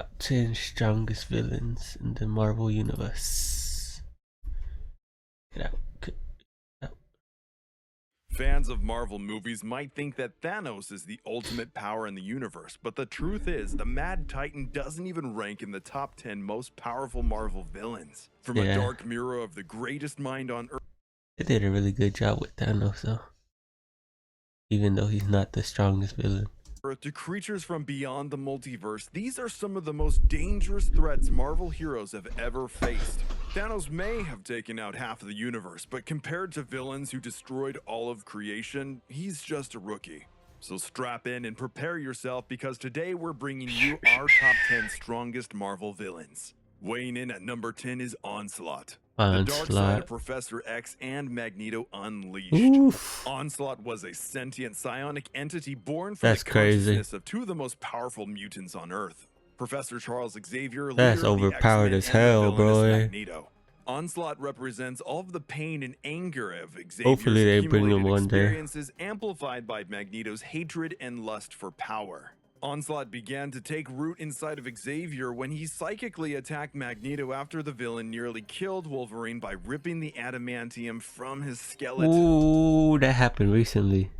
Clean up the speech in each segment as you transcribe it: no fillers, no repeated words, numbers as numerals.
Top 10 strongest villains in the Marvel Universe. Get out. Get out. Fans of Marvel movies might think that Thanos is the ultimate power in the universe, but the truth is, the Mad Titan doesn't even rank in the top 10 most powerful Marvel villains. From a dark mirror of the greatest mind on Earth. They did a really good job with Thanos, though. Even though he's not the strongest villain. To creatures from beyond the multiverse, these are some of the most dangerous threats Marvel heroes have ever faced. Thanos may have taken out half of the universe, but compared to villains who destroyed all of creation, he's just a rookie. So strap in and prepare yourself, because today we're bringing you our top 10 strongest Marvel villains. Weighing in at number 10 is Onslaught. The dark side of Professor X and Magneto unleashed. Oof. Onslaught was a sentient psionic entity born from the consciousness of two of the most powerful mutants on Earth. Professor Charles Xavier, that's overpowered as hell, bro. Magneto. Onslaught represents all of the pain and anger of Xavier's hopefully they bring him one day. Experiences amplified by Magneto's hatred and lust for power. Onslaught began to take root inside of Xavier when he psychically attacked Magneto after the villain nearly killed Wolverine by ripping the adamantium from his skeleton. Ooh, that happened recently.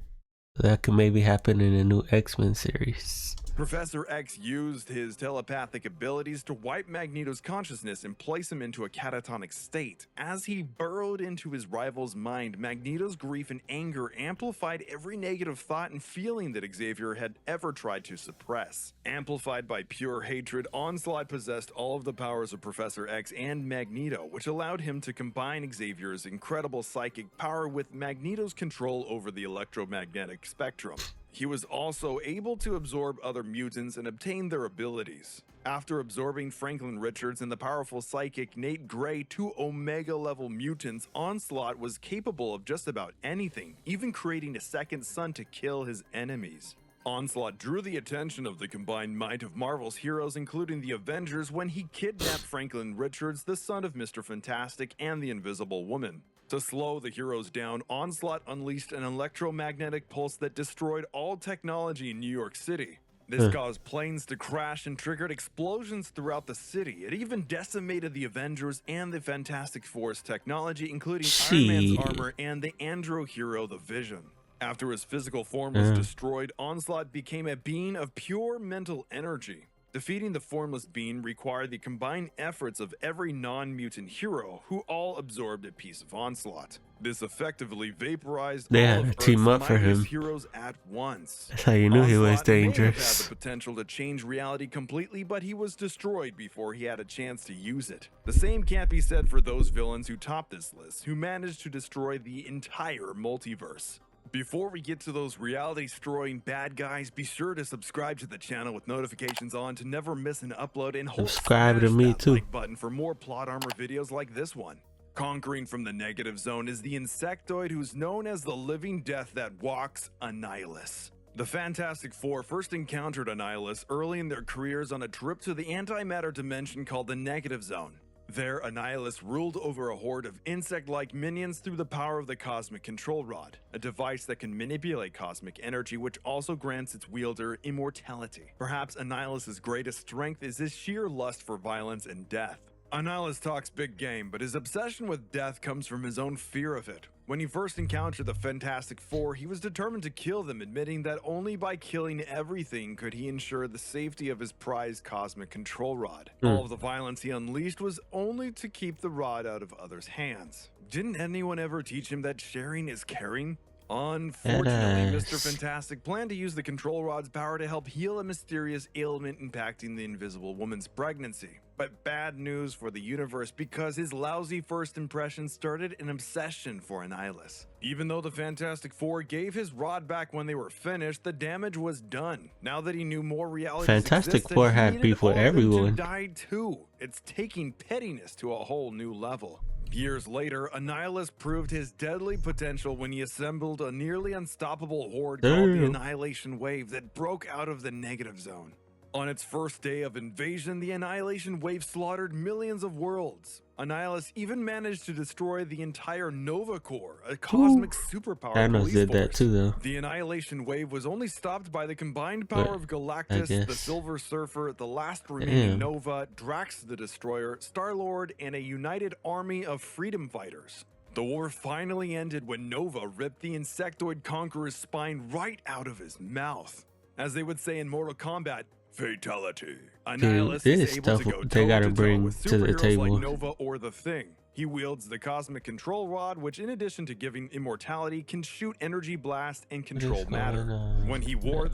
That could maybe happen in a new X-Men series. Professor X used his telepathic abilities to wipe Magneto's consciousness and place him into a catatonic state. As he burrowed into his rival's mind, Magneto's grief and anger amplified every negative thought and feeling that Xavier had ever tried to suppress. Amplified by pure hatred, Onslaught possessed all of the powers of Professor X and Magneto, which allowed him to combine Xavier's incredible psychic power with Magneto's control over the electromagnetic spectrum. He was also able to absorb other mutants and obtain their abilities. After absorbing Franklin Richards and the powerful psychic Nate Gray, two Omega-level mutants, Onslaught was capable of just about anything, even creating a second sun to kill his enemies. Onslaught drew the attention of the combined might of Marvel's heroes, including the Avengers, when he kidnapped Franklin Richards, the son of Mr. Fantastic and the Invisible Woman. To slow the heroes down, Onslaught unleashed an electromagnetic pulse that destroyed all technology in New York City. This caused planes to crash and triggered explosions throughout the city. It even decimated the Avengers and the Fantastic Four's technology, including Iron Man's armor and the andro hero, the Vision. After his physical form was destroyed, Onslaught became a being of pure mental energy. Defeating the formless being required the combined efforts of every non-mutant hero, who all absorbed a piece of Onslaught. This effectively vaporized all of Earth's mightiest heroes at once. That's how you knew he was dangerous. May have had the potential to change reality completely, but he was destroyed before he had a chance to use it. The same can't be said for those villains who top this list, who managed to destroy the entire multiverse. Before we get to those reality-destroying bad guys, be sure to subscribe to the channel with notifications on to never miss an upload, and subscribe to me too. Like button for more plot armor videos like this one. Conquering from the negative zone is the insectoid who's known as the living death that walks, Annihilus. The Fantastic Four first encountered Annihilus early in their careers on a trip to the antimatter dimension called the Negative Zone. There, Annihilus ruled over a horde of insect-like minions through the power of the Cosmic Control Rod, a device that can manipulate cosmic energy, which also grants its wielder immortality. Perhaps Annihilus's greatest strength is his sheer lust for violence and death. Annihilus talks big game, but his obsession with death comes from his own fear of it. When he first encountered the Fantastic Four, he was determined to kill them, admitting that only by killing everything could he ensure the safety of his prized cosmic control rod. All of the violence he unleashed was only to keep the rod out of others' hands. Didn't anyone ever teach him that sharing is caring? Unfortunately, Mr. Fantastic planned to use the control rod's power to help heal a mysterious ailment impacting the Invisible Woman's pregnancy. But bad news for the universe, because his lousy first impression started an obsession for Annihilus. Even though the Fantastic Four gave his rod back when they were finished, the damage was done. Now that he knew more reality, Fantastic Four had beef with everyone. Died too. It's taking pettiness to a whole new level. Years later, Annihilus proved his deadly potential when he assembled a nearly unstoppable horde called the Annihilation Wave that broke out of the Negative Zone. On its first day of invasion, the Annihilation Wave slaughtered millions of worlds. Annihilus even managed to destroy the entire Nova Corps, a cosmic superpower Thanos police did that force. too, though. The Annihilation Wave was only stopped by the combined But power of I Galactus, the guess. Silver Surfer, the last remaining Damn. Nova, Drax the Destroyer, Star-Lord, and a united army of freedom fighters. The war finally ended when Nova ripped the Insectoid Conqueror's spine right out of his mouth. As they would say in Mortal Kombat, fatality. Annihilus Dude, is this able stuff to go they gotta toe-to-toe bring with to the superheroes table. like Nova or the Thing. He wields the Cosmic Control Rod, which in addition to giving immortality, can shoot energy blast and control matter. When he wore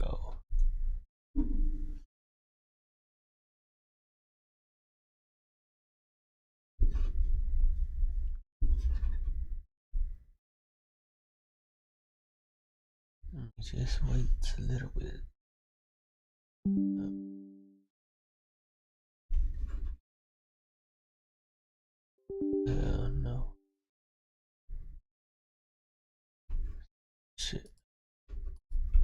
Just wait a little bit. No. Shit.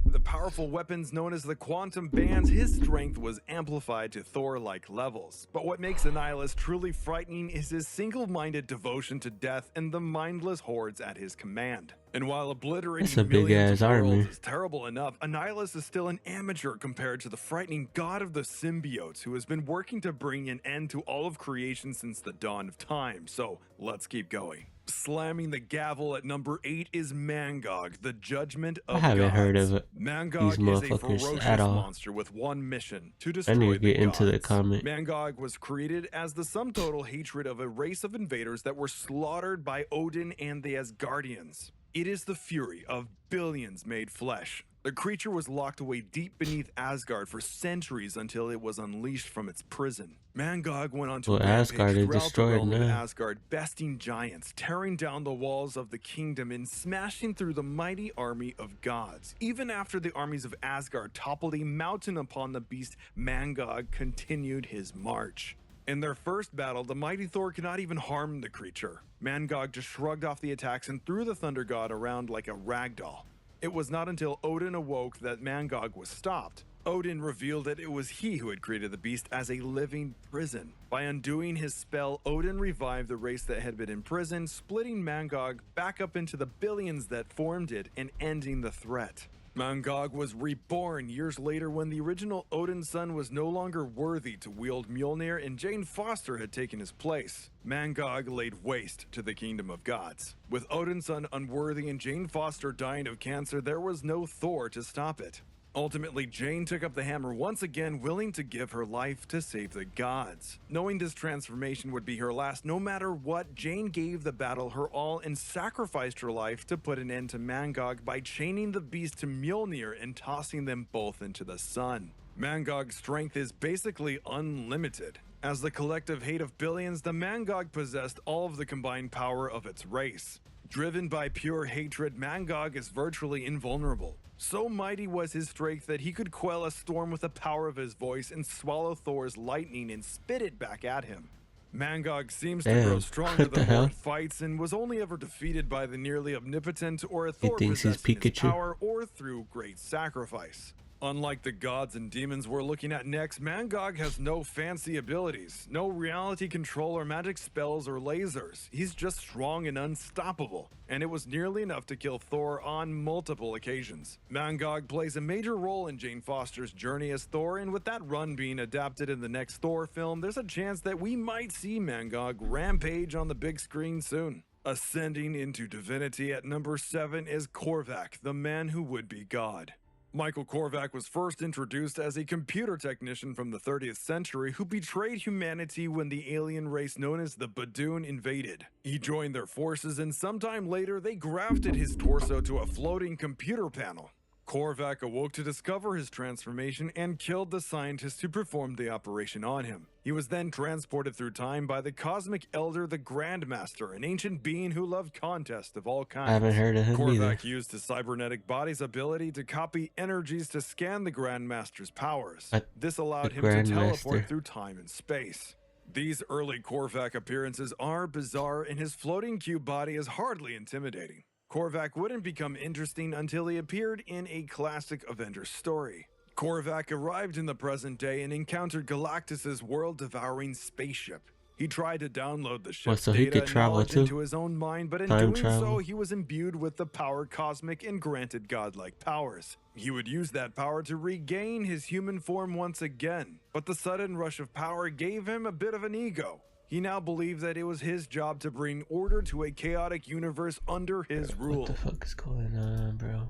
the powerful weapons known as the quantum bands, his strength was amplified to Thor-like levels. But what makes Annihilus truly frightening is his single-minded devotion to death and the mindless hordes at his command. And while obliterating That's a big millions ass of worlds army. is terrible enough, Annihilus is still an amateur compared to the frightening god of the symbiotes who has been working to bring an end to all of creation since the dawn of time. So let's keep going. Slamming the gavel at number 8 is Mangog, the Judgment of I haven't Gods. heard of it. Mangog is a motherfuckers ferocious at all. monster with one mission, to I need destroy to the get into the gods. comic. Mangog was created as the sum total hatred of a race of invaders that were slaughtered by Odin and the Asgardians. It is the fury of billions made flesh. The creature was locked away deep beneath Asgard for centuries until it was unleashed from its prison. Mangog went on to Well, rampage Asgard is throughout the destroyed realm of now. Asgard, besting giants, tearing down the walls of the kingdom, and smashing through the mighty army of gods. Even after the armies of Asgard toppled a mountain upon the beast, Mangog continued his march. In their first battle, the mighty Thor could not even harm the creature. Mangog just shrugged off the attacks and threw the thunder god around like a ragdoll. It was not until Odin awoke that Mangog was stopped. Odin revealed that it was he who had created the beast as a living prison. By undoing his spell, Odin revived the race that had been imprisoned, splitting Mangog back up into the billions that formed it and ending the threat. Mangog was reborn years later when the original Odin's son was no longer worthy to wield Mjolnir and Jane Foster had taken his place. Mangog laid waste to the kingdom of gods. With Odin's son unworthy and Jane Foster dying of cancer, there was no Thor to stop it. Ultimately, Jane took up the hammer once again, willing to give her life to save the gods. Knowing this transformation would be her last, no matter what, Jane gave the battle her all and sacrificed her life to put an end to Mangog by chaining the beast to Mjolnir and tossing them both into the sun. Mangog's strength is basically unlimited. As the collective hate of billions, the Mangog possessed all of the combined power of its race. Driven by pure hatred, Mangog is virtually invulnerable. So mighty was his strength that he could quell a storm with the power of his voice and swallow Thor's lightning and spit it back at him. Mangog seems to grow stronger what the the more hell? it fights and was only ever defeated by the nearly omnipotent or a He Thor thinks he's possessing his Pikachu. power or through great sacrifice. Unlike the gods and demons we're looking at next, Mangog has no fancy abilities, no reality control or magic spells or lasers. He's just strong and unstoppable, and it was nearly enough to kill Thor on multiple occasions. Mangog plays a major role in Jane Foster's journey as Thor, and with that run being adapted in the next Thor film, there's a chance that we might see Mangog rampage on the big screen soon. Ascending into divinity at number 7 is Korvac, the man who would be God. Michael Korvac was first introduced as a computer technician from the 30th century who betrayed humanity when the alien race known as the Badoon invaded. He joined their forces and sometime later they grafted his torso to a floating computer panel. Korvac awoke to discover his transformation and killed the scientist who performed the operation on him. He was then transported through time by the cosmic elder, the Grandmaster, an ancient being who loved contests of all kinds. I haven't heard of him either. Korvac used his cybernetic body's ability to copy energies to scan the Grandmaster's powers. But This allowed the him to teleport Grandmaster. through time and space. These early Korvac appearances are bizarre, and his floating cube body is hardly intimidating. Korvac wouldn't become interesting until he appeared in a classic Avengers story. Korvac arrived in the present day and encountered Galactus's world-devouring spaceship. He tried to download the ship's so he data could and travel knowledge too? into his own mind, but in Time doing travel? so, he was imbued with the power cosmic and granted godlike powers. He would use that power to regain his human form once again, but the sudden rush of power gave him a bit of an ego. He now believed that it was his job to bring order to a chaotic universe under his rule. What the fuck is going on, bro?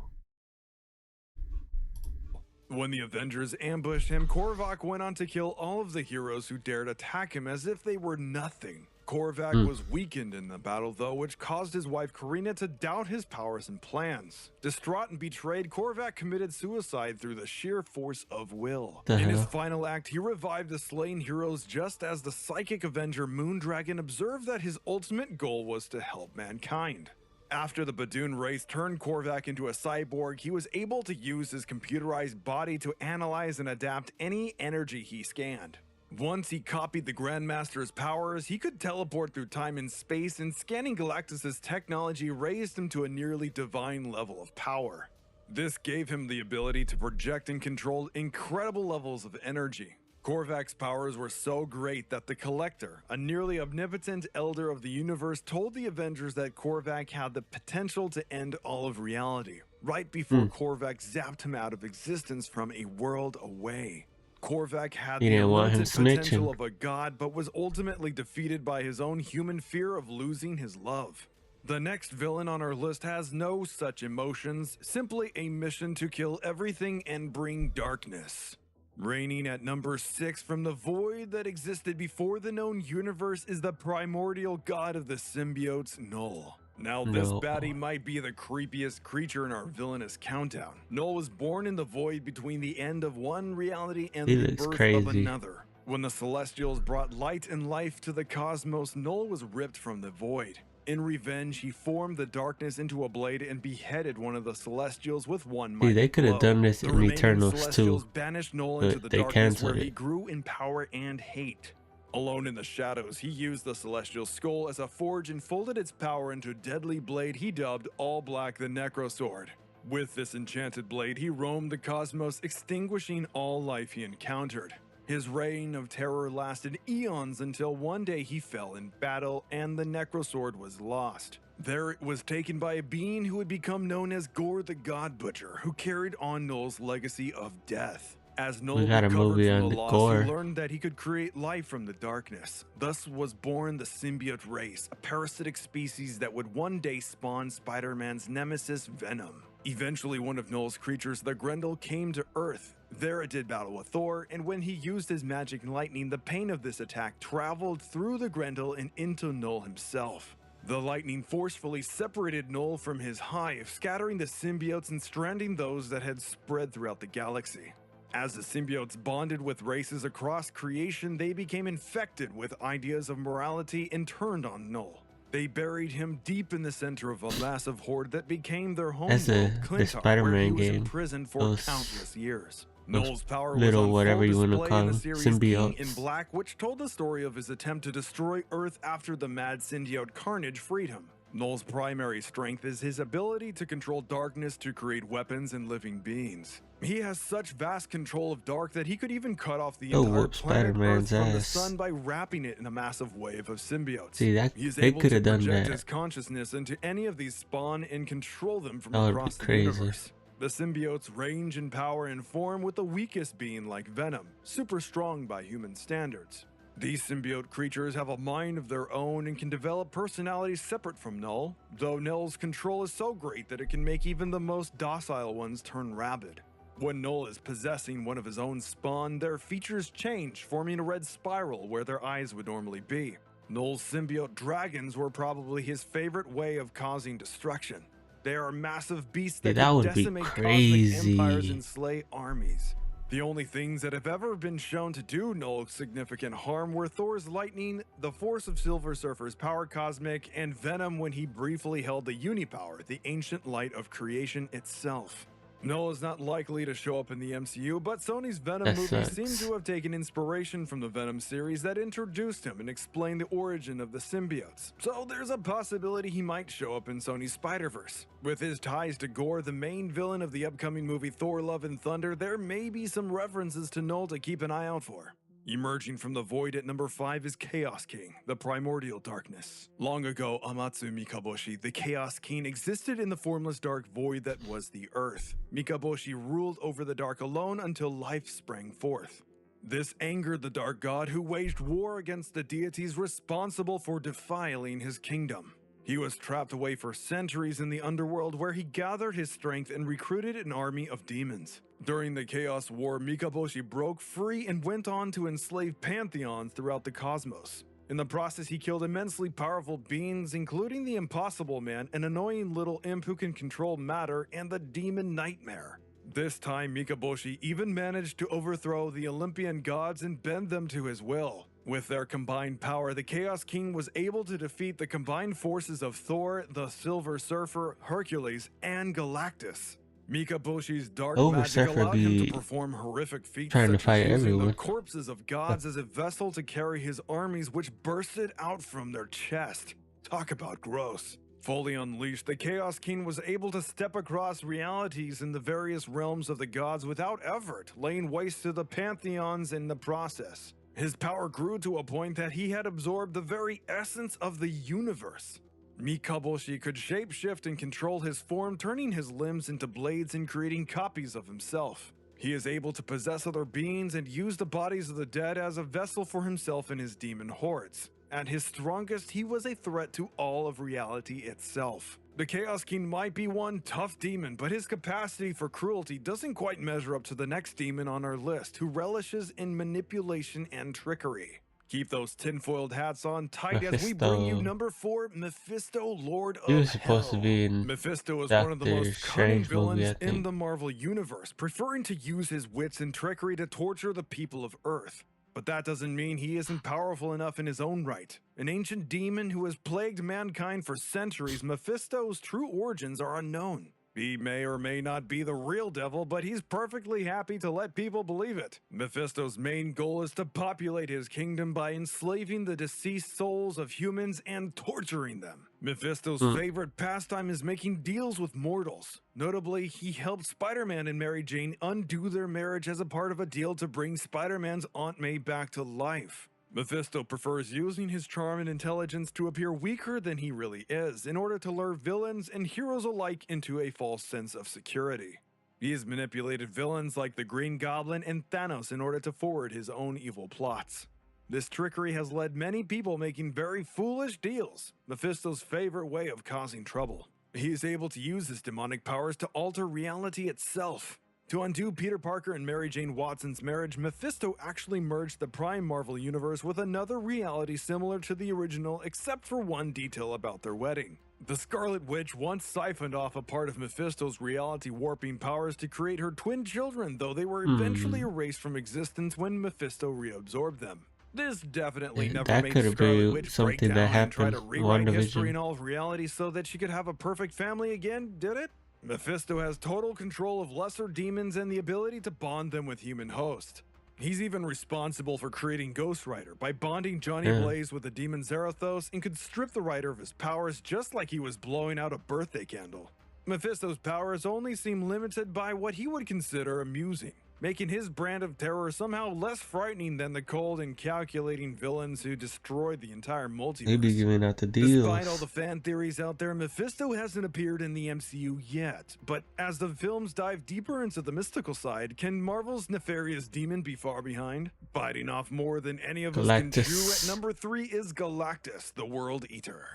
When the Avengers ambushed him, Korvac went on to kill all of the heroes who dared attack him as if they were nothing. Korvac was weakened in the battle, though, which caused his wife Karina to doubt his powers and plans. Distraught and betrayed, Korvac committed suicide through the sheer force of will. In his final act, he revived the slain heroes just as the psychic Avenger Moondragon observed that his ultimate goal was to help mankind. After the Badoon race turned Korvac into a cyborg, he was able to use his computerized body to analyze and adapt any energy he scanned. Once he copied the Grandmaster's powers, he could teleport through time and space, and scanning Galactus's technology raised him to a nearly divine level of power. This gave him the ability to project and control incredible levels of energy. Korvac's powers were so great that the Collector, a nearly omnipotent elder of the universe, told the Avengers that Korvac had the potential to end all of reality, right before Korvac zapped him out of existence from a world away. Korvac had the unlimited potential of a god, but was ultimately defeated by his own human fear of losing his love. The next villain on our list has no such emotions, simply a mission to kill everything and bring darkness. Reigning at number 6 from the void that existed before the known universe is the primordial god of the symbiotes, Null. Now, this baddie might be the creepiest creature in our villainous countdown. Null was born in the void between the end of one reality and the birth of another. When the Celestials brought light and life to the cosmos, Null was ripped from the void. In revenge, he formed the darkness into a blade and beheaded one of the Celestials with one mighty blow. They could have done this in Eternals Celestials too, banished Null into the darkness where he grew in power and hate. Alone in the shadows, he used the Celestial Skull as a forge and folded its power into a deadly blade he dubbed All Black the Necrosword. With this enchanted blade, he roamed the cosmos, extinguishing all life he encountered. His reign of terror lasted eons until one day he fell in battle and the Necrosword was lost. There it was taken by a being who would become known as Gore the God Butcher, who carried on Null's legacy of death. As Null recovered from the loss, he learned that he could create life from the darkness. Thus was born the symbiote race, a parasitic species that would one day spawn Spider-Man's nemesis Venom. Eventually, one of Null's creatures, the Grendel, came to Earth. There it did battle with Thor, and when he used his magic lightning, the pain of this attack traveled through the Grendel and into Null himself. The lightning forcefully separated Null from his hive, scattering the symbiotes and stranding those that had spread throughout the galaxy. As the symbiotes bonded with races across creation, they became infected with ideas of morality and turned on Null. They buried him deep in the center of a massive horde that became their home world, Clintar, where he was imprisoned for countless years. Null's power was on full display in the series King in Black, which told the story of his attempt to destroy Earth after the mad symbiote Carnage freed him. Null's primary strength is his ability to control darkness to create weapons and living beings. He has such vast control of dark that he could even cut off the entire planet Earth from the sun by wrapping it in a massive wave of symbiotes. He is able to project his consciousness into any of these spawn and control them from across the universe. The symbiotes range in power and form, with the weakest being like Venom, super strong by human standards. These symbiote creatures have a mind of their own and can develop personalities separate from Null, though Null's control is so great that it can make even the most docile ones turn rabid. When Null is possessing one of his own spawn, their features change, forming a red spiral where their eyes would normally be. Null's symbiote dragons were probably his favorite way of causing destruction. They are massive beasts that can decimate cosmic empires and slay armies. The only things that have ever been shown to do Null significant harm were Thor's lightning, the force of Silver Surfer's power cosmic, and Venom when he briefly held the Unipower, the ancient light of creation itself. Null is not likely to show up in the MCU, but Sony's Venom That movies seem sucks. to have taken inspiration from the Venom series that introduced him and explained the origin of the symbiotes. So there's a possibility he might show up in Sony's Spider-Verse. With his ties to Gore, the main villain of the upcoming movie Thor: Love and Thunder, there may be some references to Null to keep an eye out for. Emerging from the void at number 5 is Chaos King, the primordial darkness. Long ago, Amatsu Mikaboshi, the Chaos King, existed in the formless dark void that was the Earth. Mikaboshi ruled over the dark alone until life sprang forth. This angered the dark god, who waged war against the deities responsible for defiling his kingdom. He was trapped away for centuries in the underworld, where he gathered his strength and recruited an army of demons. During the Chaos War, Mikaboshi broke free and went on to enslave pantheons throughout the cosmos. In the process, he killed immensely powerful beings, including the Impossible Man, an annoying little imp who can control matter, and the Demon Nightmare. This time, Mikaboshi even managed to overthrow the Olympian gods and bend them to his will. With their combined power, the Chaos King was able to defeat the combined forces of Thor, the Silver Surfer, Hercules, and Galactus. Mikaboshi's dark Silver magic Surfer allowed him to be perform horrific feats trying to such as fight using the everyone. corpses of gods as a vessel to carry his armies, which bursted out from their chest. Talk about gross. Fully unleashed, the Chaos King was able to step across realities in the various realms of the gods without effort, laying waste to the pantheons in the process. His power grew to a point that he had absorbed the very essence of the universe. Mikaboshi could shapeshift and control his form, turning his limbs into blades and creating copies of himself. He is able to possess other beings and use the bodies of the dead as a vessel for himself and his demon hordes. At his strongest, he was a threat to all of reality itself. The Chaos King might be one tough demon, but his capacity for cruelty doesn't quite measure up to the next demon on our list, who relishes in manipulation and trickery. Keep those tinfoiled hats on tight as we bring you Mephisto. number 4, Mephisto, Lord He of was supposed to Hell. be in Mephisto is one of the Doctor most cunning Strange movie, villains I in think. the Marvel Universe, preferring to use his wits and trickery to torture the people of Earth. But that doesn't mean he isn't powerful enough in his own right. An ancient demon who has plagued mankind for centuries, Mephisto's true origins are unknown. He may or may not be the real devil, but he's perfectly happy to let people believe it. Mephisto's main goal is to populate his kingdom by enslaving the deceased souls of humans and torturing them. Mephisto's favorite pastime is making deals with mortals. Notably, he helped Spider-Man and Mary Jane undo their marriage as a part of a deal to bring Spider-Man's Aunt May back to life. Mephisto prefers using his charm and intelligence to appear weaker than he really is, in order to lure villains and heroes alike into a false sense of security. He has manipulated villains like the Green Goblin and Thanos in order to forward his own evil plots. This trickery has led many people making very foolish deals, Mephisto's favorite way of causing trouble. He is able to use his demonic powers to alter reality itself. To undo Peter Parker and Mary Jane Watson's marriage, Mephisto actually merged the Prime Marvel universe with another reality similar to the original, except for one detail about their wedding. The Scarlet Witch once siphoned off a part of Mephisto's reality warping powers to create her twin children, though they were eventually erased from existence when Mephisto reabsorbed them. This definitely never That made could have Scarlet been Witch break something that down and try happened to in rewrite history WandaVision. and all of reality so that she could have a perfect family again, did it? Mephisto has total control of lesser demons and the ability to bond them with human hosts. He's even responsible for creating Ghost Rider by bonding Johnny Blaze with the demon Zarathos, and could strip the writer of his powers just like he was blowing out a birthday candle. Mephisto's powers only seem limited by what he would consider amusing, making his brand of terror somehow less frightening than the cold and calculating villains who destroyed the entire multiverse. They be giving out the deals. Despite all the fan theories out there, Mephisto hasn't appeared in the MCU yet. But as the films dive deeper into the mystical side, can Marvel's nefarious demon be far behind? Biting off more than any of us can chew, at number 3 is Galactus, the World Eater.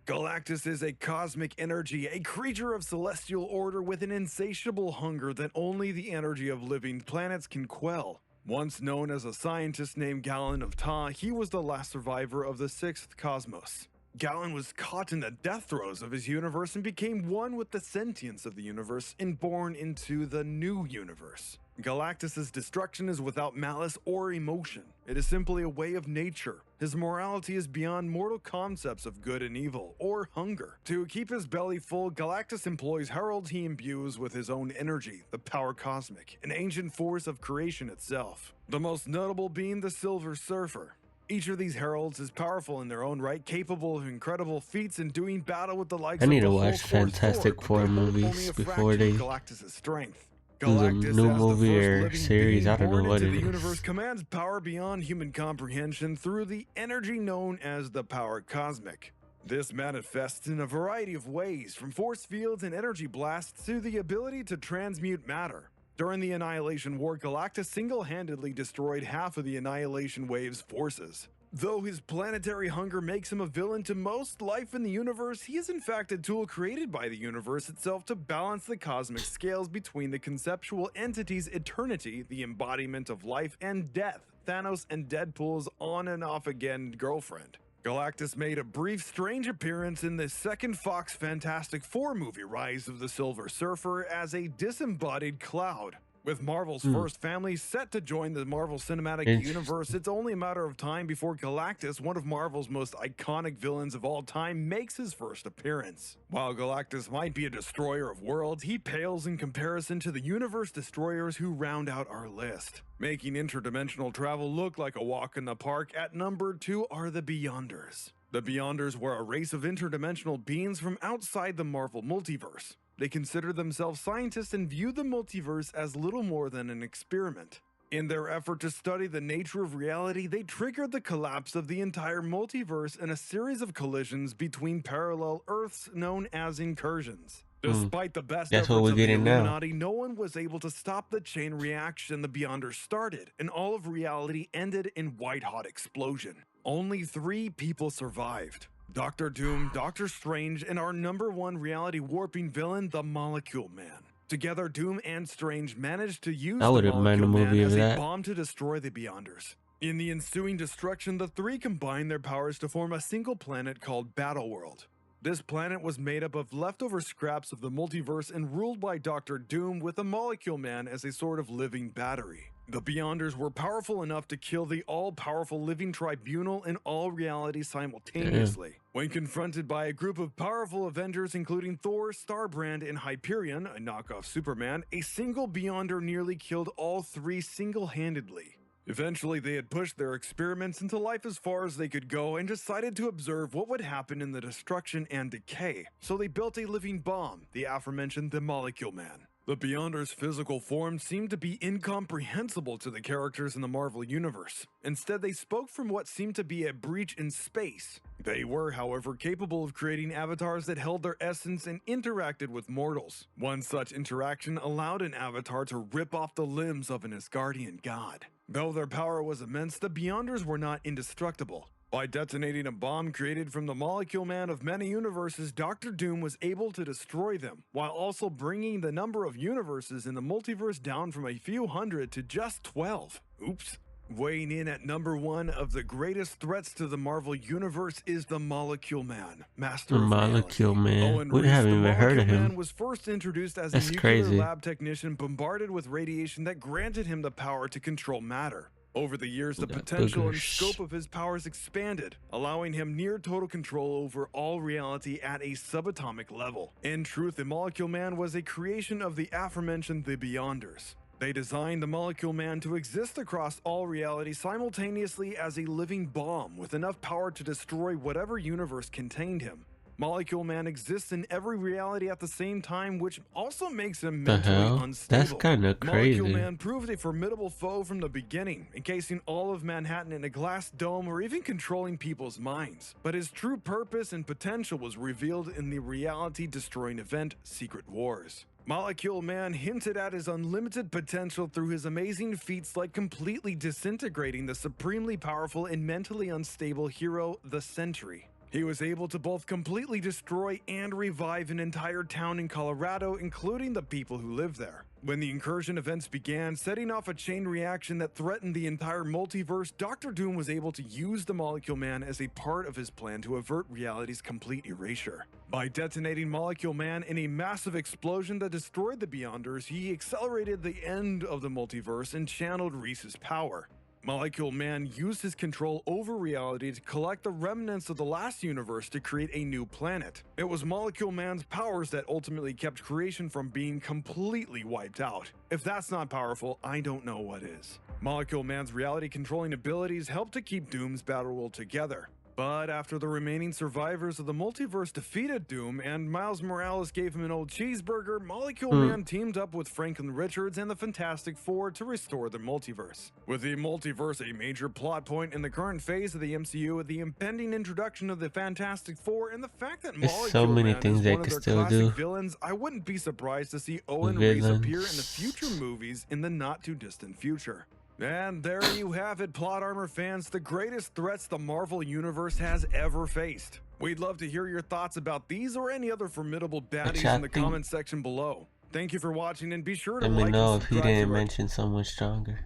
Galactus is a cosmic energy, a creature of celestial order with an insatiable hunger that only the energy of living planets can quell. Once known as a scientist named Galen of Ta, he was the last survivor of the 6th cosmos. Galen was caught in the death throes of his universe and became one with the sentience of the universe and born into the new universe. Galactus's destruction is without malice or emotion. It is simply a way of nature. His morality is beyond mortal concepts of good and evil, or hunger. To keep his belly full, Galactus employs heralds he imbues with his own energy, the power cosmic, an ancient force of creation itself. The most notable being the Silver Surfer. Each of these heralds is powerful in their own right, capable of incredible feats and doing battle with the likes I of need the to Hulk watch or Fantastic Thor, but Four they hold only movies a before fraction of they Galactus's strength. do the Galactus, new as the movie first or living series. being I don't know born what into it the universe, is. commands power beyond human comprehension through the energy known as the power cosmic. This manifests in a variety of ways, from force fields and energy blasts to the ability to transmute matter. During the Annihilation War, Galactus single-handedly destroyed half of the Annihilation Wave's forces. Though his planetary hunger makes him a villain to most life in the universe, he is in fact a tool created by the universe itself to balance the cosmic scales between the conceptual entities eternity, the embodiment of life, and death, Thanos and Deadpool's on and off again girlfriend. Galactus made a brief, strange appearance in the second Fox Fantastic Four movie, Rise of the Silver Surfer, as a disembodied cloud. With Marvel's first family set to join the Marvel Cinematic Universe, it's only a matter of time before Galactus, one of Marvel's most iconic villains of all time, makes his first appearance. While Galactus might be a destroyer of worlds, he pales in comparison to the universe destroyers who round out our list. Making interdimensional travel look like a walk in the park, at number 2 are the Beyonders. The Beyonders were a race of interdimensional beings from outside the Marvel multiverse. They consider themselves scientists and view the multiverse as little more than an experiment. In their effort to study the nature of reality, they triggered the collapse of the entire multiverse in a series of collisions between parallel Earths known as incursions. Despite the best That's what efforts we're of the getting now. Illuminati, no one was able to stop the chain reaction the Beyonders started, and all of reality ended in white-hot explosion. Only 3 people survived. Doctor Doom, Doctor Strange, and our number 1 reality warping villain, the Molecule Man. Together, Doom and Strange managed to use I the wouldn't mind a Molecule Man movie of as a that. bomb to destroy the Beyonders. In the ensuing destruction, the 3 combined their powers to form a single planet called Battleworld. This planet was made up of leftover scraps of the multiverse and ruled by Doctor Doom, with the Molecule Man as a sort of living battery. The Beyonders were powerful enough to kill the all-powerful living tribunal in all reality simultaneously. When confronted by a group of powerful Avengers including Thor, Starbrand, and Hyperion, a knockoff Superman, a single Beyonder nearly killed all 3 single-handedly. Eventually, they had pushed their experiments into life as far as they could go and decided to observe what would happen in the destruction and decay. So they built a living bomb, the aforementioned the Molecule Man. The Beyonders' physical form seemed to be incomprehensible to the characters in the Marvel Universe. Instead, they spoke from what seemed to be a breach in space. They were, however, capable of creating avatars that held their essence and interacted with mortals. One such interaction allowed an avatar to rip off the limbs of an Asgardian god. Though their power was immense, the Beyonders were not indestructible. By detonating a bomb created from the Molecule Man of many universes, Doctor Doom was able to destroy them, while also bringing the number of universes in the multiverse down from a few hundred to just 12. Oops. Weighing in at number 1 of the greatest threats to the Marvel Universe is the Molecule Man, Master The of Molecule Reality. Man. Owen We Reese, haven't the even heard of Molecule Man him. was first introduced as That's a nuclear crazy. lab technician bombarded with radiation that granted him the power to control matter. Over the years, the potential and scope of his powers expanded, allowing him near total control over all reality at a subatomic level. In truth, the Molecule Man was a creation of the aforementioned the Beyonders. They designed the Molecule Man to exist across all reality simultaneously as a living bomb with enough power to destroy whatever universe contained him. Molecule Man exists in every reality at the same time, which also makes him mentally unstable. That's kind of crazy. Molecule Man proved a formidable foe from the beginning, encasing all of Manhattan in a glass dome or even controlling people's minds. But his true purpose and potential was revealed in the reality-destroying event, Secret Wars. Molecule Man hinted at his unlimited potential through his amazing feats like completely disintegrating the supremely powerful and mentally unstable hero, the Sentry. He was able to both completely destroy and revive an entire town in Colorado, including the people who live there. When the incursion events began, setting off a chain reaction that threatened the entire multiverse, Doctor Doom was able to use the Molecule Man as a part of his plan to avert reality's complete erasure. By detonating Molecule Man in a massive explosion that destroyed the Beyonders, he accelerated the end of the multiverse and channeled Reese's power. Molecule Man used his control over reality to collect the remnants of the last universe to create a new planet. It was Molecule Man's powers that ultimately kept creation from being completely wiped out. If that's not powerful, I don't know what is. Molecule Man's reality controlling abilities helped to keep Doom's battleworld together. But after the remaining survivors of the multiverse defeated Doom and Miles Morales gave him an old cheeseburger, Molecule Man teamed up with Franklin Richards and the Fantastic Four to restore the multiverse. With the multiverse a major plot point in the current phase of the MCU, the impending introduction of the Fantastic Four, and the fact that There's Molecule so many Man things is they one of could their still classic do. villains, I wouldn't be surprised to see Owen Reese appear in the Villains. future movies in the not-too-distant future. And there you have it, Plot Armor fans, the greatest threats the Marvel Universe has ever faced. We'd love to hear your thoughts about these or any other formidable baddies in the comment section below. Thank you for watching, and be sure to Let me like know and if he subscribe didn't to our mention someone stronger.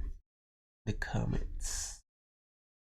The comments.